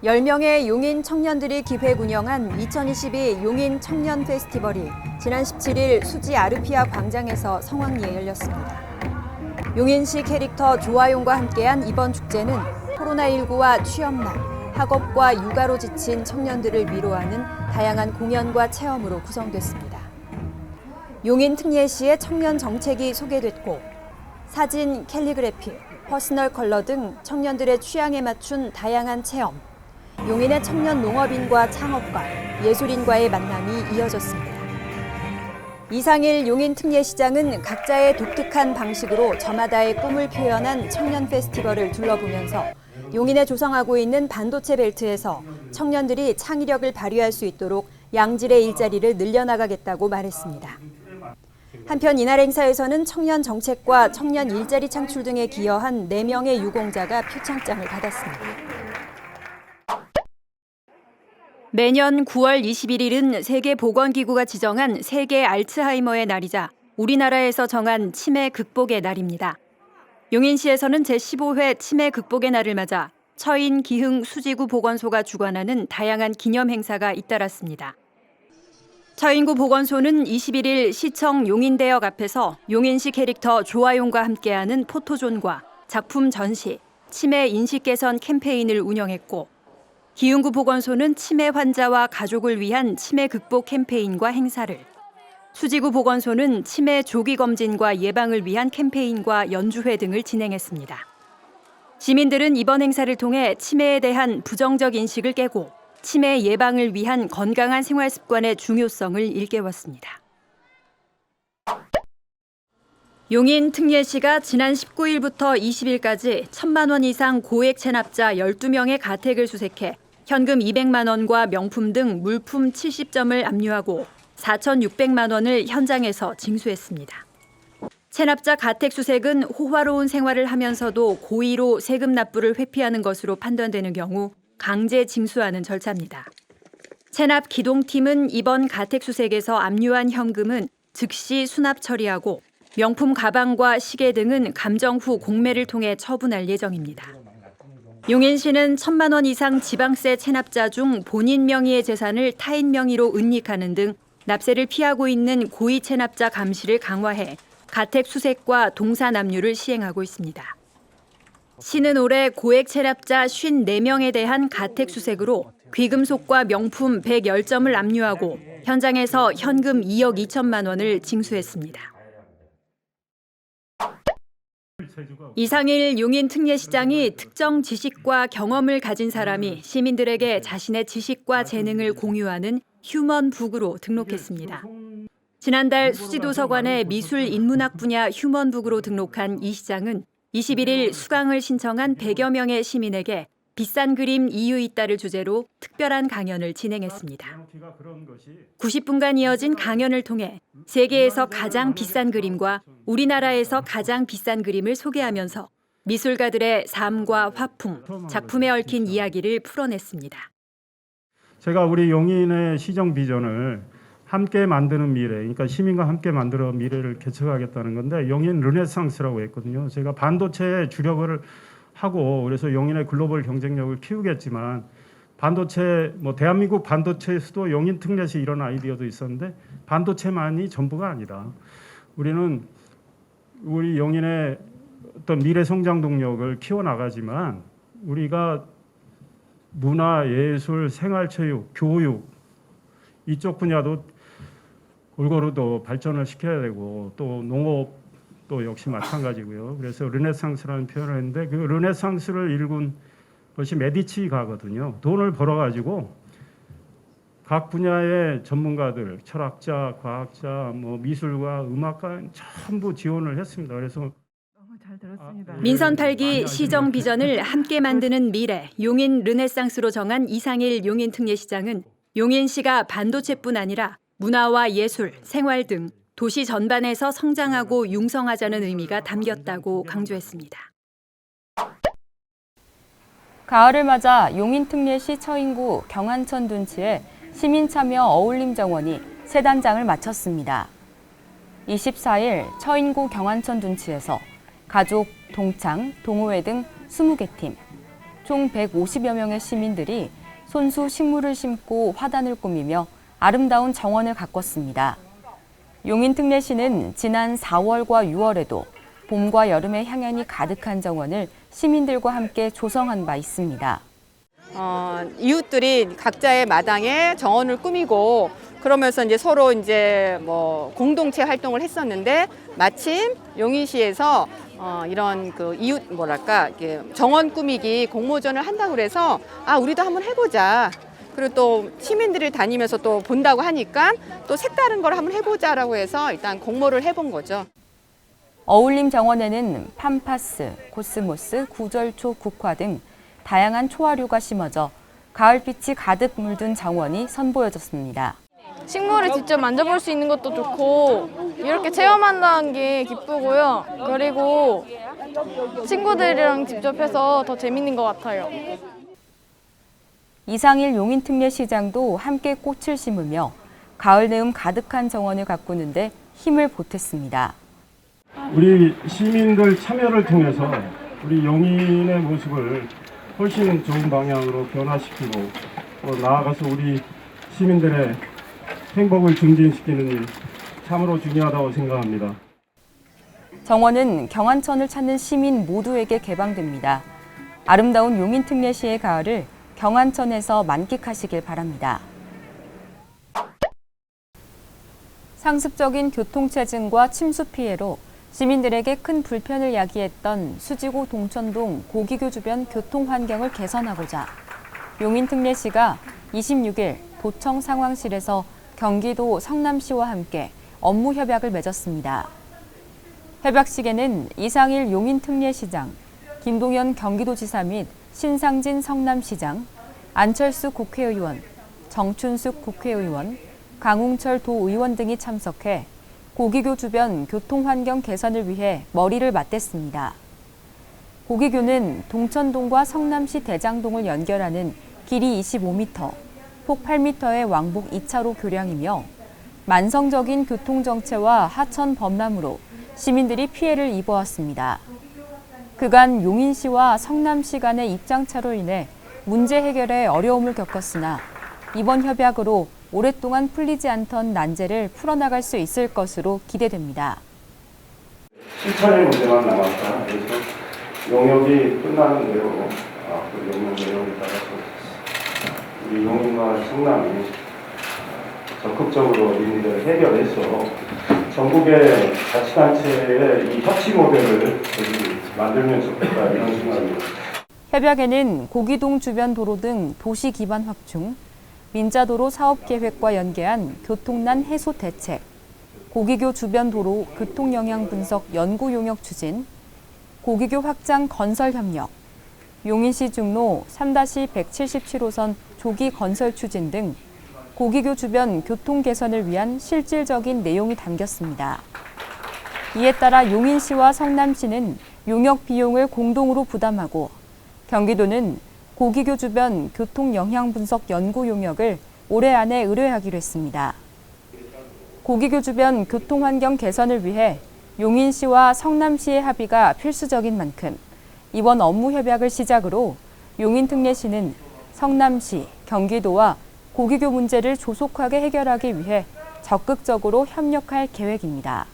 10명의 용인 청년들이 기획 운영한 2022 용인 청년 페스티벌이 지난 17일 수지 아르피아 광장에서 성황리에 열렸습니다. 용인시 캐릭터 조아용과 함께한 이번 축제는 코로나19와 취업난, 학업과 육아로 지친 청년들을 위로하는 다양한 공연과 체험으로 구성됐습니다. 용인 특례시의 청년 정책이 소개됐고 사진, 캘리그래피, 퍼스널 컬러 등 청년들의 취향에 맞춘 다양한 체험, 용인의 청년 농업인과 창업가, 예술인과의 만남이 이어졌습니다. 이상일 용인 특례시장은 각자의 독특한 방식으로 저마다의 꿈을 표현한 청년 페스티벌을 둘러보면서 용인에 조성하고 있는 반도체 벨트에서 청년들이 창의력을 발휘할 수 있도록 양질의 일자리를 늘려나가겠다고 말했습니다. 한편 이날 행사에서는 청년 정책과 청년 일자리 창출 등에 기여한 4명의 유공자가 표창장을 받았습니다. 매년 9월 21일은 세계보건기구가 지정한 세계 알츠하이머의 날이자 우리나라에서 정한 치매 극복의 날입니다. 용인시에서는 제15회 치매 극복의 날을 맞아 처인, 기흥, 수지구 보건소가 주관하는 다양한 기념 행사가 잇따랐습니다. 처인구 보건소는 21일 시청 용인대역 앞에서 용인시 캐릭터 조아용과 함께하는 포토존과 작품 전시, 치매 인식 개선 캠페인을 운영했고 기흥구 보건소는 치매 환자와 가족을 위한 치매 극복 캠페인과 행사를, 수지구 보건소는 치매 조기 검진과 예방을 위한 캠페인과 연주회 등을 진행했습니다. 시민들은 이번 행사를 통해 치매에 대한 부정적 인식을 깨고 치매 예방을 위한 건강한 생활 습관의 중요성을 일깨웠습니다. 용인 특례시가 지난 19일부터 20일까지 1,000만 원 이상 고액 체납자 12명의 가택을 수색해 현금 200만 원과 명품 등 물품 70점을 압류하고 4,600만 원을 현장에서 징수했습니다. 체납자 가택 수색은 호화로운 생활을 하면서도 고의로 세금 납부를 회피하는 것으로 판단되는 경우 강제 징수하는 절차입니다. 체납 기동팀은 이번 가택 수색에서 압류한 현금은 즉시 수납 처리하고 명품 가방과 시계 등은 감정 후 공매를 통해 처분할 예정입니다. 용인시는 1,000만 원 이상 지방세 체납자 중 본인 명의의 재산을 타인 명의로 은닉하는 등 납세를 피하고 있는 고의 체납자 감시를 강화해 가택 수색과 동산 압류를 시행하고 있습니다. 시는 올해 고액 체납자 54명에 대한 가택 수색으로 귀금속과 명품 110점을 압류하고 현장에서 현금 2억 2천만 원을 징수했습니다. 이상일 용인 특례시장이 특정 지식과 경험을 가진 사람이 시민들에게 자신의 지식과 재능을 공유하는 휴먼북으로 등록했습니다. 지난달 수지도서관의 미술인문학 분야 휴먼북으로 등록한 이 시장은 21일 수강을 신청한 100여 명의 시민에게 비싼 그림 이유 있다를 주제로 특별한 강연을 진행했습니다. 90분간 이어진 강연을 통해 세계에서 가장 비싼 그림과 우리나라에서 가장 비싼 그림을 소개하면서 미술가들의 삶과 화풍, 작품에 얽힌 이야기를 풀어냈습니다. 제가 우리 용인의 시정 비전을 함께 만드는 미래, 그러니까 시민과 함께 만들어 미래를 개척하겠다는 건데 용인 르네상스라고 했거든요. 제가 반도체에 주력을 하고 그래서 용인의 글로벌 경쟁력을 키우겠지만 반도체 대한민국 반도체 수도 용인 특례시 이런 아이디어도 있었는데 반도체만이 전부가 아니다. 우리는 우리 용인의 어떤 미래 성장 동력을 키워나가지만 우리가 문화, 예술, 생활체육, 교육 이쪽 분야도 골고루 또 발전을 시켜야 되고 또 농업도 역시 마찬가지고요. 그래서 르네상스라는 표현을 했는데 그 르네상스를 일군 것이 메디치가거든요. 돈을 벌어가지고 각 분야의 전문가들, 철학자, 과학자, 미술가, 음악가 전부 지원을 했습니다. 그래서 잘 들었습니다. 민선 8기 시정 비전을 함께 만드는 미래 용인 르네상스로 정한 이상일 용인 특례시장은 용인시가 반도체뿐 아니라 문화와 예술, 생활 등 도시 전반에서 성장하고 융성하자는 의미가 담겼다고 강조했습니다. 가을을 맞아 용인특례시 처인구 경안천 둔치에 시민참여 어울림 정원이 새 단장을 마쳤습니다. 24일 처인구 경안천 둔치에서 가족, 동창, 동호회 등 20개 팀, 총 150여 명의 시민들이 손수 식물을 심고 화단을 꾸미며 아름다운 정원을 가꿨습니다. 용인특례시는 지난 4월과 6월에도 봄과 여름의 향연이 가득한 정원을 시민들과 함께 조성한 바 있습니다. 이웃들이 각자의 마당에 정원을 꾸미고 그러면서 이제 서로 이제 뭐 공동체 활동을 했었는데 마침 용인시에서 이런 그 이웃 이렇게 정원 꾸미기 공모전을 한다고 그래서 우리도 한번 해보자. 그리고 또 시민들이 다니면서 또 본다고 하니까 또 색다른 걸 한번 해보자라고 해서 일단 공모를 해본 거죠. 어울림 정원에는 팜파스, 코스모스, 구절초, 국화 등 다양한 초화류가 심어져 가을빛이 가득 물든 정원이 선보여졌습니다. 식물을 직접 만져볼 수 있는 것도 좋고 이렇게 체험한다는 게 기쁘고요. 그리고 친구들이랑 직접 해서 더 재밌는 것 같아요. 이상일 용인특례시장도 함께 꽃을 심으며 가을 내음 가득한 정원을 가꾸는데 힘을 보탰습니다. 우리 시민들 참여를 통해서 우리 용인의 모습을 훨씬 좋은 방향으로 변화시키고 또 나아가서 우리 시민들의 행복을 증진시키는 일 참으로 중요하다고 생각합니다. 정원은 경안천을 찾는 시민 모두에게 개방됩니다. 아름다운 용인특례시의 가을을 경안천에서 만끽하시길 바랍니다. 상습적인 교통체증과 침수 피해로 시민들에게 큰 불편을 야기했던 수지구 동천동 고기교 주변 교통 환경을 개선하고자 용인특례시가 26일 도청 상황실에서 경기도 성남시와 함께 업무 협약을 맺었습니다. 협약식에는 이상일 용인특례시장, 김동연 경기도지사 및 신상진 성남시장, 안철수 국회의원, 정춘숙 국회의원, 강웅철 도의원 등이 참석해 고기교 주변 교통환경 개선을 위해 머리를 맞댔습니다. 고기교는 동천동과 성남시 대장동을 연결하는 길이 25m, 폭 8m의 왕복 2차로 교량이며 만성적인 교통정체와 하천 범람으로 시민들이 피해를 입어왔습니다. 그간 용인시와 성남시 간의 입장차로 인해 문제 해결에 어려움을 겪었으나 이번 협약으로 오랫동안 풀리지 않던 난제를 풀어나갈 수 있을 것으로 기대됩니다. 실천의 문제만 남았다. 그래서 용역이 끝나는 대로 그 용역 내용에 따라서 우리 용인과 성남이 적극적으로 이 문제를 해결해서 전국의 자치단체의 이 협치 모델을 만들면 좋겠다 이런 생각입니다. 협약에는 고기동 주변 도로 등 도시 기반 확충, 민자도로 사업 계획과 연계한 교통난 해소 대책, 고기교 주변 도로 교통 영향 분석 연구 용역 추진, 고기교 확장 건설 협력, 용인시 중로 3-177호선 조기 건설 추진 등 고기교 주변 교통 개선을 위한 실질적인 내용이 담겼습니다. 이에 따라 용인시와 성남시는 용역 비용을 공동으로 부담하고 경기도는 고기교 주변 교통 영향 분석 연구 용역을 올해 안에 의뢰하기로 했습니다. 고기교 주변 교통 환경 개선을 위해 용인시와 성남시의 합의가 필수적인 만큼 이번 업무 협약을 시작으로 용인특례시는 성남시, 경기도와 고기교 문제를 조속하게 해결하기 위해 적극적으로 협력할 계획입니다.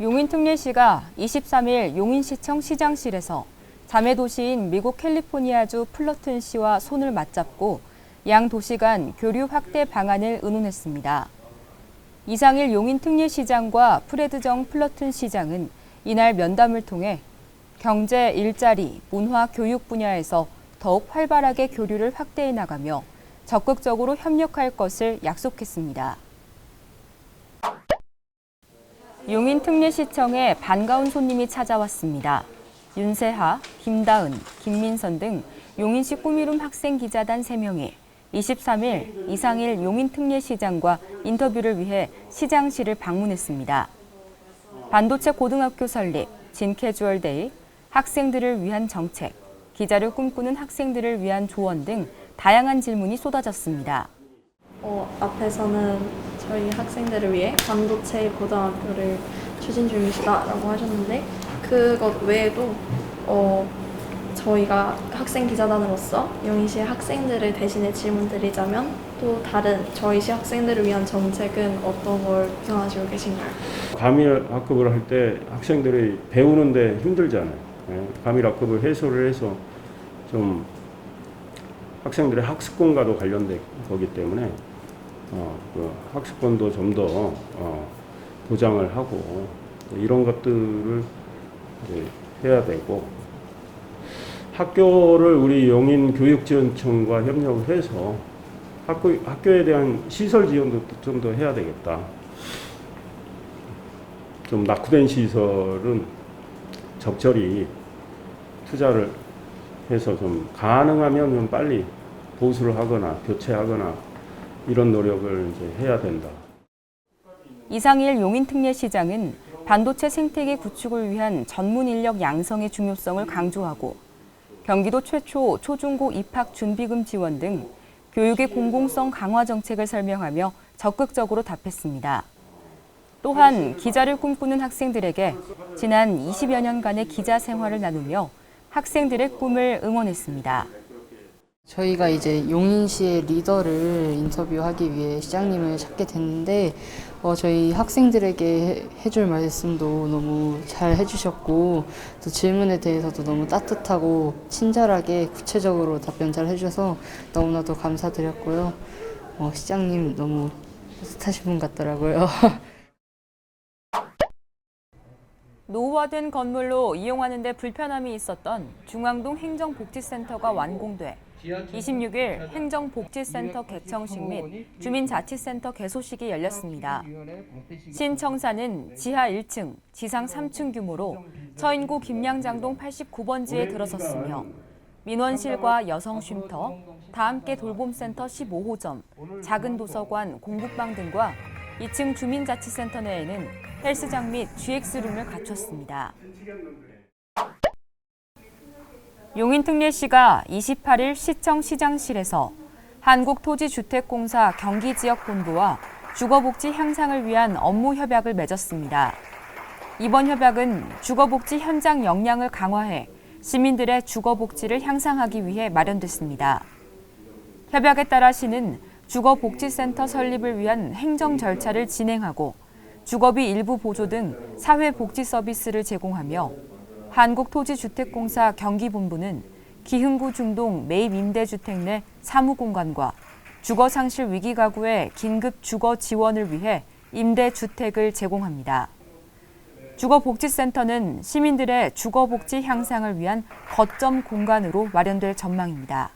용인특례시가 23일 용인시청 시장실에서 자매도시인 미국 캘리포니아주 플러튼시와 손을 맞잡고 양 도시 간 교류 확대 방안을 의논했습니다. 이상일 용인특례시장과 프레드 정 플러튼 시장은 이날 면담을 통해 경제, 일자리, 문화, 교육 분야에서 더욱 활발하게 교류를 확대해 나가며 적극적으로 협력할 것을 약속했습니다. 용인특례시청에 반가운 손님이 찾아왔습니다. 윤세하, 김다은, 김민선 등 용인시 꾸미름 학생기자단 3명이 23일 이상일 용인특례시장과 인터뷰를 위해 시장실을 방문했습니다. 반도체 고등학교 설립, 진캐주얼데이, 학생들을 위한 정책, 기자를 꿈꾸는 학생들을 위한 조언 등 다양한 질문이 쏟아졌습니다. 앞에서는 저희 학생들을 위해 반도체 고등학교를 추진 중이시다라고 하셨는데 그것 외에도 저희가 학생 기자단으로서 용인시의 학생들을 대신해 질문드리자면 또 다른 저희시 학생들을 위한 정책은 어떤 걸 구상하시고 계신가요? 과밀학급을 할 때 학생들이 배우는데 힘들잖아요. 예, 과밀학급을 해소를 해서 좀 학생들의 학습권과도 관련된 거기 때문에 그 학습권도 좀 더 보장을 하고 이런 것들을 이제 해야 되고 학교를 우리 용인교육지원청과 협력을 해서 학교에 대한 시설 지원도 좀 더 해야 되겠다. 좀 낙후된 시설은 적절히 투자를 해서 좀 가능하면 좀 빨리 보수를 하거나 교체하거나 이런 노력을 이제 해야 된다. 이상일 용인특례시장은 반도체 생태계 구축을 위한 전문 인력 양성의 중요성을 강조하고 경기도 최초 초중고 입학 준비금 지원 등 교육의 공공성 강화 정책을 설명하며 적극적으로 답했습니다. 또한 기자를 꿈꾸는 학생들에게 지난 20여 년간의 기자 생활을 나누며 학생들의 꿈을 응원했습니다. 저희가 이제 용인시의 리더를 인터뷰하기 위해 시장님을 찾게 됐는데 저희 학생들에게 해줄 말씀도 너무 잘 해주셨고 또 질문에 대해서도 너무 따뜻하고 친절하게 구체적으로 답변 잘 해주셔서 너무나도 감사드렸고요. 시장님 너무 따뜻하신 분 같더라고요. 노후화된 건물로 이용하는 데 불편함이 있었던 중앙동 행정복지센터가 완공돼 26일 행정복지센터 개청식 및 주민자치센터 개소식이 열렸습니다. 신청사는 지하 1층, 지상 3층 규모로 처인구 김양장동 89번지에 들어섰으며 민원실과 여성쉼터, 다함께 돌봄센터 15호점, 작은 도서관, 공부방 등과 2층 주민자치센터 내에는 헬스장 및 GX룸을 갖췄습니다. 용인특례시가 28일 시청 시장실에서 한국토지주택공사 경기지역본부와 주거복지 향상을 위한 업무 협약을 맺었습니다. 이번 협약은 주거복지 현장 역량을 강화해 시민들의 주거복지를 향상하기 위해 마련됐습니다. 협약에 따라 시는 주거복지센터 설립을 위한 행정 절차를 진행하고 주거비 일부 보조 등 사회복지 서비스를 제공하며 한국토지주택공사 경기본부는 기흥구 중동 매입임대주택 내 사무공간과 주거상실 위기가구의 긴급 주거 지원을 위해 임대주택을 제공합니다. 주거복지센터는 시민들의 주거복지 향상을 위한 거점 공간으로 마련될 전망입니다.